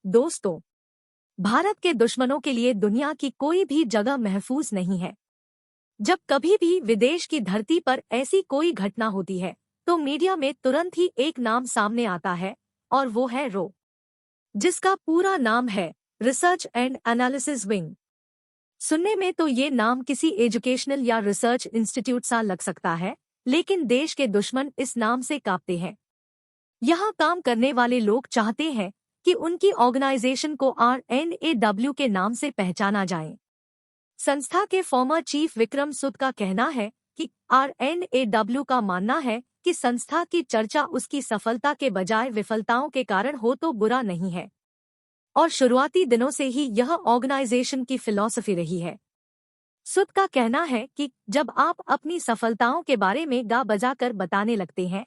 दोस्तों, भारत के दुश्मनों के लिए दुनिया की कोई भी जगह महफूज नहीं है। जब कभी भी विदेश की धरती पर ऐसी कोई घटना होती है तो मीडिया में तुरंत ही एक नाम सामने आता है और वो है रो, जिसका पूरा नाम है रिसर्च एंड एनालिसिस विंग। सुनने में तो ये नाम किसी एजुकेशनल या रिसर्च इंस्टीट्यूट सा लग सकता है, लेकिन देश के दुश्मन इस नाम से कांपते हैं। यहाँ काम करने वाले लोग चाहते हैं कि उनकी ऑर्गेनाइजेशन को RNAW के नाम से पहचाना जाए। संस्था के फॉर्मर चीफ विक्रम सुद का कहना है कि RNAW का मानना है कि संस्था की चर्चा उसकी सफलता के बजाय विफलताओं के कारण हो तो बुरा नहीं है, और शुरुआती दिनों से ही यह ऑर्गेनाइजेशन की फिलॉसफी रही है। सुद का कहना है कि जब आप अपनी सफलताओं के बारे में गा बजाकर बताने लगते हैं,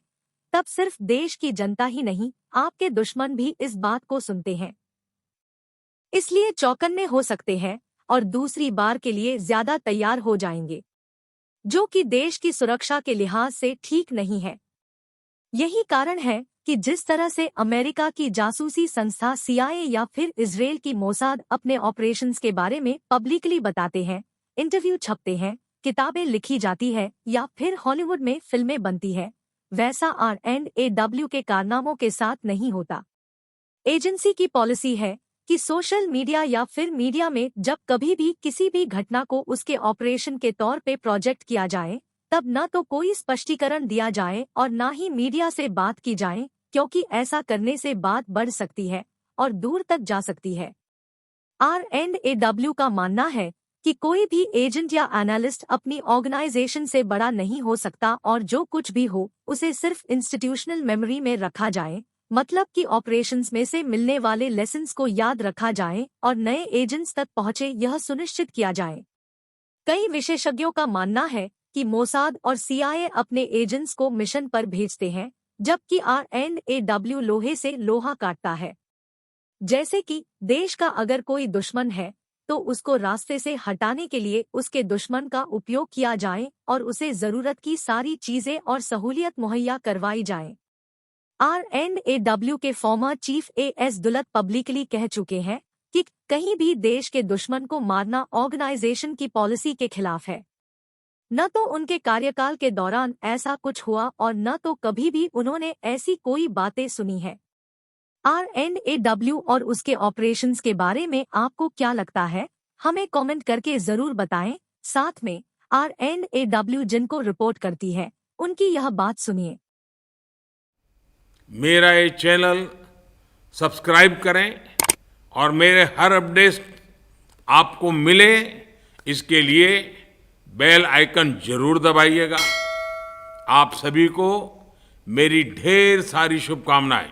तब सिर्फ देश की जनता ही नहीं, आपके दुश्मन भी इस बात को सुनते हैं। इसलिए चौकन्ने हो सकते हैं और दूसरी बार के लिए ज्यादा तैयार हो जाएंगे, जो कि देश की सुरक्षा के लिहाज से ठीक नहीं है। यही कारण है कि जिस तरह से अमेरिका की जासूसी संस्था CIA या फिर इजराइल की मोसाद अपने ऑपरेशंस के बारे में पब्लिकली बताते हैं, इंटरव्यू छपते हैं, किताबें लिखी जाती है या फिर हॉलीवुड में फिल्में बनती है, वैसा RNAW के कारनामों के साथ नहीं होता। एजेंसी की पॉलिसी है कि सोशल मीडिया या फिर मीडिया में जब कभी भी किसी भी घटना को उसके ऑपरेशन के तौर पे प्रोजेक्ट किया जाए, तब न तो कोई स्पष्टीकरण दिया जाए और न ही मीडिया से बात की जाए, क्योंकि ऐसा करने से बात बढ़ सकती है और दूर तक जा सकती है। RNAW का मानना है कि कोई भी एजेंट या एनालिस्ट अपनी ऑर्गेनाइजेशन से बड़ा नहीं हो सकता और जो कुछ भी हो उसे सिर्फ इंस्टीट्यूशनल मेमोरी में रखा जाए, मतलब कि ऑपरेशंस में से मिलने वाले लेसन्स को याद रखा जाए और नए एजेंट्स तक पहुंचे यह सुनिश्चित किया जाए। कई विशेषज्ञों का मानना है कि मोसाद और CIA अपने एजेंट्स को मिशन पर भेजते हैं, जबकि RNAW लोहे से लोहा काटता है। जैसे कि देश का अगर कोई दुश्मन है तो उसको रास्ते से हटाने के लिए उसके दुश्मन का उपयोग किया जाए और उसे जरूरत की सारी चीजें और सहूलियत मुहैया करवाई जाए। RNAW के former chief AS Dulat publicly कह चुके हैं कि कहीं भी देश के दुश्मन को मारना ऑर्गेनाइजेशन की पॉलिसी के खिलाफ है। न तो उनके कार्यकाल के दौरान ऐसा कुछ हुआ और न तो कभी भी उन्होंने ऐसी कोई बातें सुनी है। RNAW और उसके ऑपरेशंस के बारे में आपको क्या लगता है, हमें कमेंट करके जरूर बताएं। साथ में RNAW जिनको रिपोर्ट करती है उनकी यह बात सुनिए। मेरा ये चैनल सब्सक्राइब करें और मेरे हर अपडेट आपको मिले, इसके लिए बेल आइकन जरूर दबाइएगा। आप सभी को मेरी ढेर सारी शुभकामनाएं।